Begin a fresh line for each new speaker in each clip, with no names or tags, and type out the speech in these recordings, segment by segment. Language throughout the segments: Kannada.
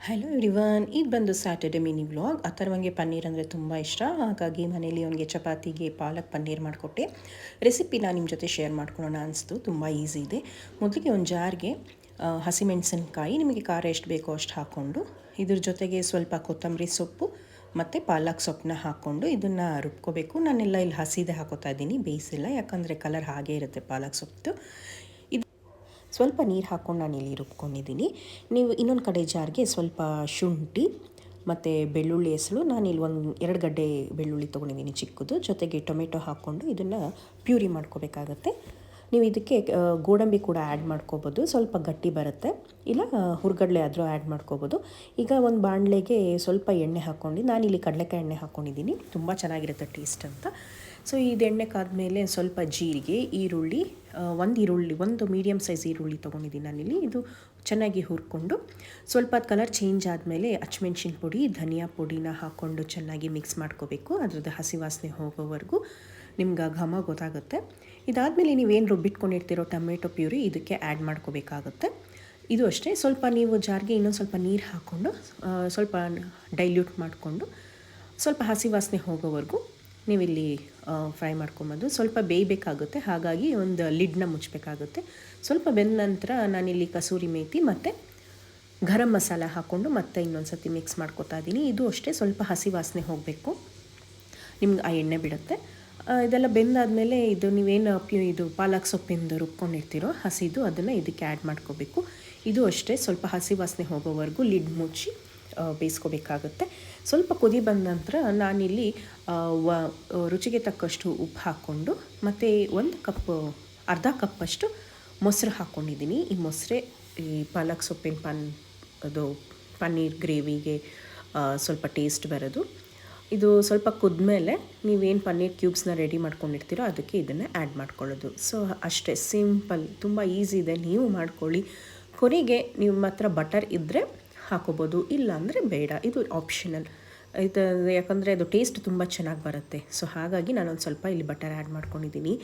ಹಲೋ ಎವ್ರಿವನ್, ಇದು ಬಂದು ಸ್ಯಾಟರ್ಡೆ ಮಿನಿ ವ್ಲಾಗ್. ಅಥರ್ವಂಗೆ ಪನ್ನೀರ್ ಅಂದರೆ ತುಂಬ ಇಷ್ಟ. ಹಾಗಾಗಿ ಮನೇಲಿ ಅವನಿಗೆ ಚಪಾತಿಗೆ ಪಾಲಕ್ ಪನ್ನೀರ್ ಮಾಡಿಕೊಟ್ಟೆ. ರೆಸಿಪಿನ ನಿಮ್ಮ ಜೊತೆ ಶೇರ್ ಮಾಡ್ಕೊಳ್ಳೋಣ ಅನಿಸ್ತು. ತುಂಬ ಈಸಿ ಇದೆ. ಮೊದಲಿಗೆ ಒಂದು ಜಾರ್ಗೆ ಹಸಿಮೆಣಸಿನ್ಕಾಯಿ, ನಿಮಗೆ ಖಾರ ಎಷ್ಟು ಬೇಕೋ ಅಷ್ಟು ಹಾಕ್ಕೊಂಡು, ಇದ್ರ ಜೊತೆಗೆ ಸ್ವಲ್ಪ ಕೊತ್ತಂಬರಿ ಸೊಪ್ಪು ಮತ್ತು ಪಾಲಕ್ ಸೊಪ್ಪನ್ನ ಹಾಕ್ಕೊಂಡು ಇದನ್ನು ರುಬ್ಕೋಬೇಕು. ನಾನೆಲ್ಲ ಇಲ್ಲಿ ಹಸಿದೆ ಹಾಕೋತಾ ಇದ್ದೀನಿ, ಬೇಯಿಸಿಲ್ಲ, ಯಾಕಂದರೆ ಕಲರ್ ಹಾಗೇ ಇರುತ್ತೆ ಪಾಲಕ್ ಸೊಪ್ಪು. ಸ್ವಲ್ಪ ನೀರು ಹಾಕ್ಕೊಂಡು ನಾನು ಇಲ್ಲಿ ರುಬ್ಕೊಂಡಿದ್ದೀನಿ. ನೀವು ಇನ್ನೊಂದು ಕಡೆ ಜಾರ್ಗೆ ಸ್ವಲ್ಪ ಶುಂಠಿ ಮತ್ತು ಬೆಳ್ಳುಳ್ಳಿ ಹೆಸರು, ನಾನಿಲ್ಲಿ ಒಂದು 2 ಗಡ್ಡೆ ಬೆಳ್ಳುಳ್ಳಿ ತೊಗೊಂಡಿದ್ದೀನಿ ಚಿಕ್ಕದು, ಜೊತೆಗೆ ಟೊಮೆಟೊ ಹಾಕ್ಕೊಂಡು ಇದನ್ನು ಪ್ಯೂರಿ ಮಾಡ್ಕೋಬೇಕಾಗತ್ತೆ. ನೀವು ಇದಕ್ಕೆ ಗೋಡಂಬಿ ಕೂಡ ಆ್ಯಡ್ ಮಾಡ್ಕೋಬೋದು, ಸ್ವಲ್ಪ ಗಟ್ಟಿ ಬರುತ್ತೆ. ಇಲ್ಲ ಹುರ್ಗಡ್ಲೆ ಆದರೂ ಆ್ಯಡ್ ಮಾಡ್ಕೋಬೋದು. ಈಗ ಒಂದು ಬಾಣಲೆಗೆ ಸ್ವಲ್ಪ ಎಣ್ಣೆ ಹಾಕ್ಕೊಂಡು, ನಾನಿಲ್ಲಿ ಕಡಲೆಕಾಯಿ ಎಣ್ಣೆ ಹಾಕ್ಕೊಂಡಿದ್ದೀನಿ, ತುಂಬ ಚೆನ್ನಾಗಿರುತ್ತೆ ಟೇಸ್ಟ್ ಅಂತ. ಸೊ ಇದು ಎಣ್ಣೆ ಕಾದ್ಮೇಲೆ ಸ್ವಲ್ಪ ಜೀರಿಗೆ, ಈರುಳ್ಳಿ, ಒಂದು ಮೀಡಿಯಮ್ ಸೈಜ್ ಈರುಳ್ಳಿ ತೊಗೊಂಡಿದ್ದೀನಿ ನಾನಿಲ್ಲಿ. ಇದು ಚೆನ್ನಾಗಿ ಹುರ್ಕೊಂಡು ಸ್ವಲ್ಪ ಕಲರ್ ಚೇಂಜ್ ಆದಮೇಲೆ ಹಸಿಮೆಣ್ಸಿನ ಪುಡಿ, ಧನಿಯಾ ಪುಡಿನ ಹಾಕ್ಕೊಂಡು ಚೆನ್ನಾಗಿ ಮಿಕ್ಸ್ ಮಾಡ್ಕೋಬೇಕು. ಅದ್ರದ್ದು ಹಸಿ ವಾಸನೆ ಹೋಗೋವರೆಗೂ ನಿಮ್ಗೆ ಘಮ ಗೊತ್ತಾಗುತ್ತೆ. ಇದಾದಮೇಲೆ ನೀವೇನು ರುಬ್ಬಿಟ್ಕೊಂಡಿರ್ತೀರೋ ಟೊಮೆಟೊ ಪ್ಯೂರಿ ಇದಕ್ಕೆ ಆ್ಯಡ್ ಮಾಡ್ಕೋಬೇಕಾಗುತ್ತೆ. ಇದು ಅಷ್ಟೇ, ಸ್ವಲ್ಪ ನೀವು ಜಾರ್ಗೆ ಇನ್ನೊಂದು ಸ್ವಲ್ಪ ನೀರು ಹಾಕ್ಕೊಂಡು ಸ್ವಲ್ಪ ಡೈಲ್ಯೂಟ್ ಮಾಡಿಕೊಂಡು ಸ್ವಲ್ಪ ಹಸಿ ವಾಸನೆ ಹೋಗೋವರೆಗೂ ನೀವಿಲ್ಲಿ ಫ್ರೈ ಮಾಡ್ಕೊಬೋದು. ಸ್ವಲ್ಪ ಬೇಯಬೇಕಾಗುತ್ತೆ, ಹಾಗಾಗಿ ಒಂದು ಲಿಡ್ನ ಮುಚ್ಚಬೇಕಾಗುತ್ತೆ. ಸ್ವಲ್ಪ ಬೆಂದ ನಂತರ ನಾನಿಲ್ಲಿ ಕಸೂರಿ ಮೇಥಿ ಮತ್ತು ಗರಂ ಮಸಾಲ ಹಾಕ್ಕೊಂಡು ಮತ್ತೆ ಇನ್ನೊಂದು ಸರ್ತಿ ಮಿಕ್ಸ್ ಮಾಡ್ಕೊತಾ ಇದ್ದೀನಿ. ಇದು ಅಷ್ಟೇ, ಸ್ವಲ್ಪ ಹಸಿ ವಾಸನೆ ಹೋಗಬೇಕು, ನಿಮ್ಗೆ ಆ ಎಣ್ಣೆ ಬಿಡುತ್ತೆ. ಇದೆಲ್ಲ ಬೆಂದಾದಮೇಲೆ ಇದು ನೀವೇನು ಇದು ಪಾಲಕ್ ಸೊಪ್ಪಿಂದ ರುಬ್ಕೊಂಡಿರ್ತೀರೋ ಹಸಿದು, ಅದನ್ನು ಇದಕ್ಕೆ ಆ್ಯಡ್ ಮಾಡ್ಕೋಬೇಕು. ಇದು ಅಷ್ಟೇ, ಸ್ವಲ್ಪ ಹಸಿ ವಾಸನೆ ಹೋಗೋವರೆಗೂ ಲಿಡ್ ಮುಚ್ಚಿ ಬೇಯಿಸ್ಕೋಬೇಕಾಗುತ್ತೆ. ಸ್ವಲ್ಪ ಕುದಿ ಬಂದ ನಂತರ ನಾನಿಲ್ಲಿ ರುಚಿಗೆ ತಕ್ಕಷ್ಟು ಉಪ್ಪು ಹಾಕ್ಕೊಂಡು ಮತ್ತು ಅರ್ಧ ಕಪ್ಪಷ್ಟು ಮೊಸರು ಹಾಕ್ಕೊಂಡಿದ್ದೀನಿ. ಈ ಮೊಸರೇ ಈ ಪಾಲಕ್ ಸೊಪ್ಪಿನ ಅದು ಪನ್ನೀರ್ ಗ್ರೇವಿಗೆ ಸ್ವಲ್ಪ ಟೇಸ್ಟ್ ಬರೋದು. ಇದು ಸ್ವಲ್ಪ ಕುದ್ಮೇಲೆ ನೀವೇನು ಪನ್ನೀರ್ ಕ್ಯೂಬ್ಸ್ನ ರೆಡಿ ಮಾಡ್ಕೊಂಡಿರ್ತೀರೋ ಅದಕ್ಕೆ ಇದನ್ನು ಆ್ಯಡ್ ಮಾಡ್ಕೊಳ್ಳೋದು. ಸೊ ಅಷ್ಟೇ, ಸಿಂಪಲ್, ತುಂಬ ಈಸಿ ಇದೆ, ನೀವು ಮಾಡ್ಕೊಳ್ಳಿ. ಕೊನೆಗೆ ನಿಮ್ಮ ಹತ್ರ ಬಟರ್ ಇದ್ದರೆ ಹಾಕೋಬೋದು, ಇಲ್ಲ ಅಂದರೆ ಬೇಡ, ಇದು ಆಪ್ಷನಲ್. ಇದು ಯಾಕಂದರೆ ಅದು ಟೇಸ್ಟ್ ತುಂಬ ಚೆನ್ನಾಗಿ ಬರುತ್ತೆ. ಸೊ ಹಾಗಾಗಿ ನಾನೊಂದು ಸ್ವಲ್ಪ ಇಲ್ಲಿ ಬಟರ್ ಆ್ಯಡ್ ಮಾಡ್ಕೊಂಡಿದ್ದೀನಿ.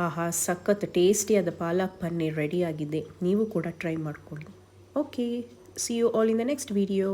ಆಹಾ, ಸಖತ್ ಟೇಸ್ಟಿಯಾದ ಪಾಲಕ್ ಪನ್ನೀರ್ ರೆಡಿಯಾಗಿದೆ. ನೀವು ಕೂಡ ಟ್ರೈ ಮಾಡ್ಕೊಳ್ಳಿ. Okay, see you all in the next video.